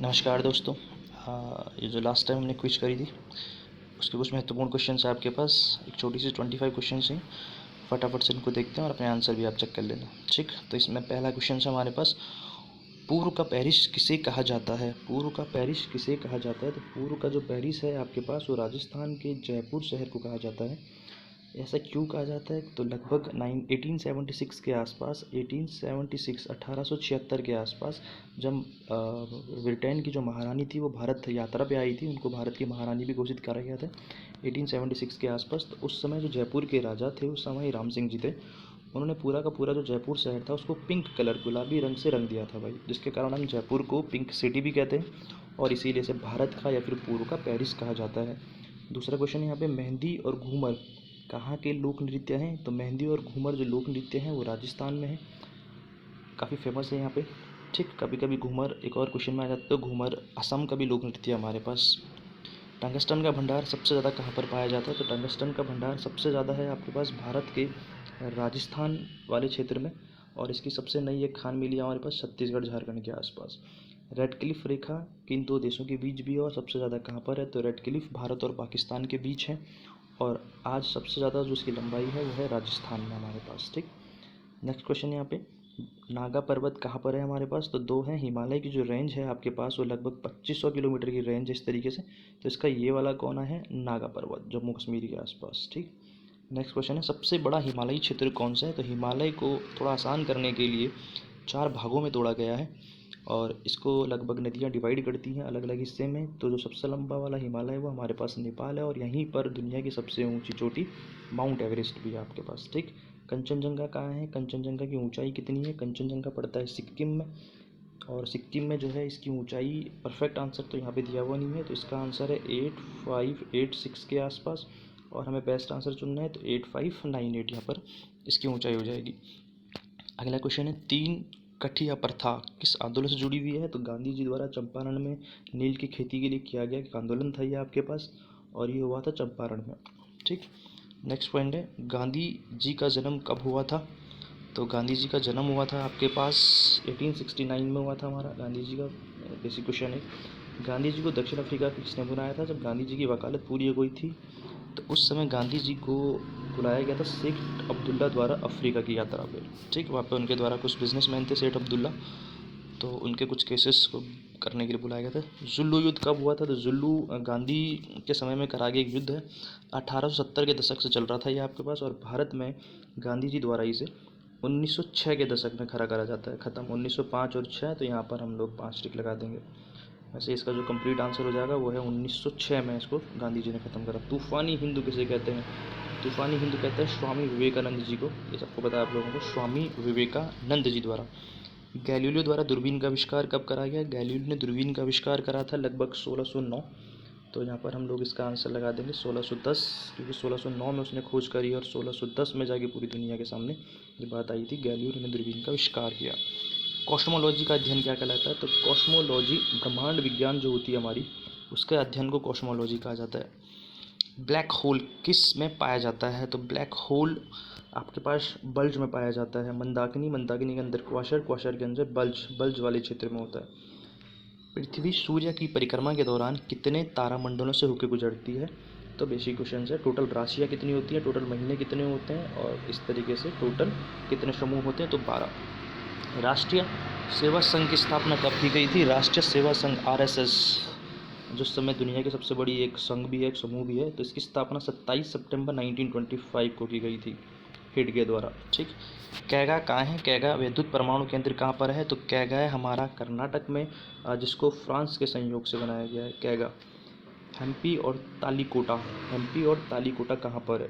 नमस्कार दोस्तों। ये जो लास्ट टाइम हमने क्विज करी थी उसके कुछ महत्वपूर्ण क्वेश्चन है आपके पास। एक छोटी सी 25 क्वेश्चन हैं, फटाफट से इनको देखते हैं और अपने आंसर भी आप चेक कर लेना। ठीक, तो इसमें पहला क्वेश्चन है हमारे पास, पूर्व का पेरिस किसे कहा जाता है? पूर्व का पेरिस किसे कहा जाता है? तो पूर्व का जो पेरिस है आपके पास वो राजस्थान के जयपुर शहर को कहा जाता है। ऐसा क्यों कहा जाता है? तो लगभग 1876 के आसपास, 1876 1876 के आसपास, जब ब्रिटेन की जो महारानी थी वो भारत यात्रा पे आई थी, उनको भारत की महारानी भी घोषित करा गया था 1876 के आसपास। तो उस समय जो जयपुर के राजा थे उस समय राम सिंह जी थे, उन्होंने पूरा का पूरा जो जयपुर शहर था उसको पिंक कलर, गुलाबी रंग से रंग दिया था भाई, जिसके कारण हम जयपुर को पिंक सिटी भी कहते हैं और इसीलिए से भारत का या फिर पूर्व का पेरिस कहा जाता है। दूसरा क्वेश्चन है यहाँ पे, मेहंदी और घूमर कहाँ के लोक नृत्य हैं? तो मेहंदी और घूमर जो लोक नृत्य हैं वो राजस्थान में है, काफ़ी फेमस है यहाँ पे। ठीक, कभी कभी घूमर एक और क्वेश्चन में आ जाता है, तो घूमर असम का भी लोक नृत्य है हमारे पास। टंगस्टन का भंडार सबसे ज़्यादा कहाँ पर पाया जाता है? तो टंगस्टन का भंडार सबसे ज़्यादा है आपके पास भारत के राजस्थान वाले क्षेत्र में, और इसकी सबसे नई एक खान मिली है हमारे पास छत्तीसगढ़ झारखंड के आसपास। रेड क्लिफ रेखा किन दो देशों के बीच भी है और सबसे ज़्यादा कहाँ पर है? तो रेड क्लिफ भारत और पाकिस्तान के बीच है, और आज सबसे ज़्यादा जो इसकी लंबाई है वो है राजस्थान में हमारे पास। ठीक, नेक्स्ट क्वेश्चन यहाँ पे, नागा पर्वत कहाँ पर है हमारे पास? तो दो हैं, हिमालय की जो रेंज है आपके पास वो लगभग 2500 किलोमीटर की रेंज है इस तरीके से, तो इसका ये वाला कौन है? नागा पर्वत, जम्मू कश्मीर के आसपास। ठीक, नेक्स्ट क्वेश्चन है, सबसे बड़ा हिमालयी क्षेत्र कौन सा है? तो हिमालय को थोड़ा आसान करने के लिए 4 भागों में तोड़ा गया है और इसको लगभग नदियाँ डिवाइड करती हैं अलग अलग हिस्से में। तो जो सबसे लंबा वाला हिमालय है वो हमारे पास नेपाल है, और यहीं पर दुनिया की सबसे ऊंची चोटी माउंट एवरेस्ट भी है आपके पास। ठीक, कंचनजंगा कहाँ है? कंचनजंगा की ऊंचाई कितनी है? कंचनजंगा पड़ता है सिक्किम में, और सिक्किम में जो है इसकी ऊंचाई, परफेक्ट आंसर तो यहाँ पे दिया हुआ नहीं है, तो इसका आंसर है 8586 के आसपास, और हमें बेस्ट आंसर चुनना है तो 8598 यहाँ पर इसकी ऊंचाई हो जाएगी। अगला क्वेश्चन है, तीन कठिया प्रथा किस आंदोलन से जुड़ी हुई है? तो गांधी जी द्वारा चंपारण में नील की खेती के लिए किया गया एक आंदोलन था ये आपके पास, और ये हुआ था चंपारण में। ठीक, नेक्स्ट पॉइंट है, गांधी जी का जन्म कब हुआ था? तो गांधी जी का जन्म हुआ था आपके पास 1869 में हुआ था हमारा गांधी जी का। बेसिक क्वेश्चन है, गांधी जी को दक्षिण अफ्रीका किसने बुलाया था जब गांधी जी की वकालत पूरी हो गई थी? तो उस समय गांधी जी को बुलाया गया था सेठ अब्दुल्ला द्वारा अफ्रीका की यात्रा पे। ठीक, वहाँ पे उनके द्वारा कुछ बिजनेसमैन थे सेठ अब्दुल्ला, तो उनके कुछ केसेस को करने के लिए बुलाया गया था। जुल्लू युद्ध कब हुआ था? तो जुल्लू गांधी के समय में करा गया एक युद्ध है, 1870 के दशक से चल रहा था ये आपके पास, और भारत में गांधी जी द्वारा इसे 1906 के दशक में खड़ा करा जाता है, ख़त्म 1905 और 6, तो यहाँ पर हम लोग 5 टिक लगा देंगे। वैसे इसका जो कंप्लीट आंसर हो जाएगा वो है 1906 में इसको गांधी जी ने ख़त्म करा। तूफ़ानी हिंदू किसे कहते हैं? तूफ़ानी हिंदू कहते हैं स्वामी विवेकानंद जी को, ये सबको पता है आप लोगों को, स्वामी विवेकानंद जी द्वारा। गैलीलियो द्वारा दूरबीन का आविष्कार कब करा गया? गैलीलियो ने दूरबीन का आविष्कार करा था लगभग 1609, तो यहाँ पर हम लोग इसका आंसर लगा देंगे 1610, क्योंकि 1609 में उसने खोज करी और 1610 में जाके पूरी दुनिया के सामने ये बात आई थी, गैलीलियो ने दूरबीन का आविष्कार किया। कॉस्मोलॉजी का अध्ययन क्या कहलाता है? तो कॉस्मोलॉजी, ब्रह्मांड विज्ञान जो होती है हमारी, उसके अध्ययन को कॉस्मोलॉजी कहा जाता है। ब्लैक होल किस में पाया जाता है? तो ब्लैक होल आपके पास बल्ज में पाया जाता है, मंदाकिनी, मंदाकिनी के अंदर क्वाशर, क्वाशर के अंदर बल्ज, बल्ज वाले क्षेत्र में होता है। पृथ्वी सूर्य की परिक्रमा के दौरान कितने तारामंडलों से होकर गुजरती है? तो बेसिक क्वेश्चन है, टोटल राशियाँ कितनी होती हैं, टोटल महीने कितने होते हैं, और इस तरीके से टोटल कितने समूह होते हैं? तो 12। राष्ट्रीय सेवा संघ की स्थापना कब की गई थी? राष्ट्रीय सेवा संघ आरएसएस, जो समय दुनिया की सबसे बड़ी एक संघ भी है, एक समूह भी है, तो इसकी स्थापना 27 सितंबर 1925 को की गई थी हिडगे द्वारा। ठीक, कैगा कहाँ है? कैगा विद्युत परमाणु केंद्र कहाँ पर है? तो कैगा है हमारा कर्नाटक में, जिसको फ्रांस के संयोग से बनाया गया है कैगा। हम्पी और तालीकोटा, हम्पी और तालीकोटा कहाँ पर है?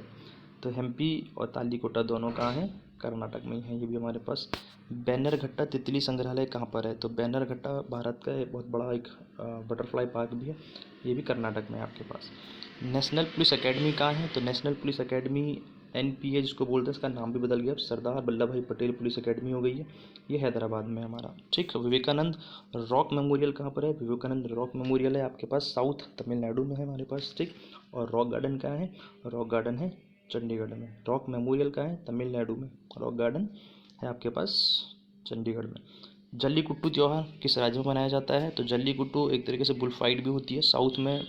तो हम्पी और तालीकोटा दोनों कहाँ हैं? कर्नाटक में ही है ये भी हमारे पास। बैनरघट्टा तितली संग्रहालय कहाँ पर है? तो बैनरघट्टा भारत का एक बहुत बड़ा एक बटरफ्लाई पार्क भी है, ये भी कर्नाटक में है आपके पास। नेशनल पुलिस एकेडमी कहाँ है? तो नेशनल पुलिस एकेडमी एनपीए जिसको बोलते हैं, इसका नाम भी बदल गया, अब सरदार वल्लभ भाई पटेल पुलिस एकेडमी हो गई है, ये हैदराबाद में है हमारा। ठीक, विवेकानंद रॉक मेमोरियल कहाँ पर है? विवेकानंद रॉक मेमोरियल है आपके पास साउथ तमिलनाडु में है हमारे पास। ठीक, और रॉक गार्डन कहाँ है? रॉक गार्डन है चंडीगढ़ में। रॉक मेमोरियल कहाँ है? तमिलनाडु में। रॉक गार्डन है आपके पास चंडीगढ़ में। जल्लीकुट्टू त्यौहार किस राज्य में मनाया जाता है? तो जल्लीकुट्टू एक तरीके से बुल फाइट भी होती है, साउथ में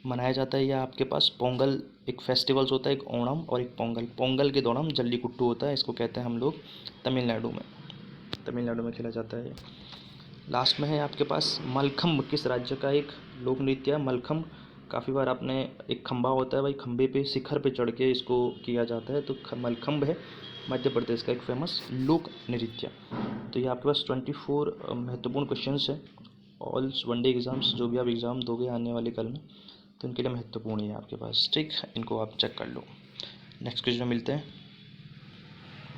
मनाया जाता है। या आपके पास पोंगल एक फेस्टिवल्स होता है, एक ओणम और एक पोंगल। पोंगल के दौरान जल्लीकुट्टू होता है, इसको कहते हैं हम लोग तमिलनाडु में खेला जाता है। लास्ट में है आपके पास मलखम्ब किस राज्य का एक लोक नृत्य है? मलखम्ब काफ़ी बार आपने, एक खंबा होता है भाई, खंबे पे शिखर पे चढ़ के इसको किया जाता है, तो मलखम्ब है मध्य प्रदेश का एक फेमस लोक नृत्य। तो ये आपके पास 24 महत्वपूर्ण क्वेश्चंस है। ऑल वनडे एग्ज़ाम्स जो भी आप एग्ज़ाम दोगे आने वाले कल में, तो इनके लिए महत्वपूर्ण है आपके पास। ठीक, इनको आप चेक कर लो। नेक्स्ट क्वेश्चन में मिलते हैं।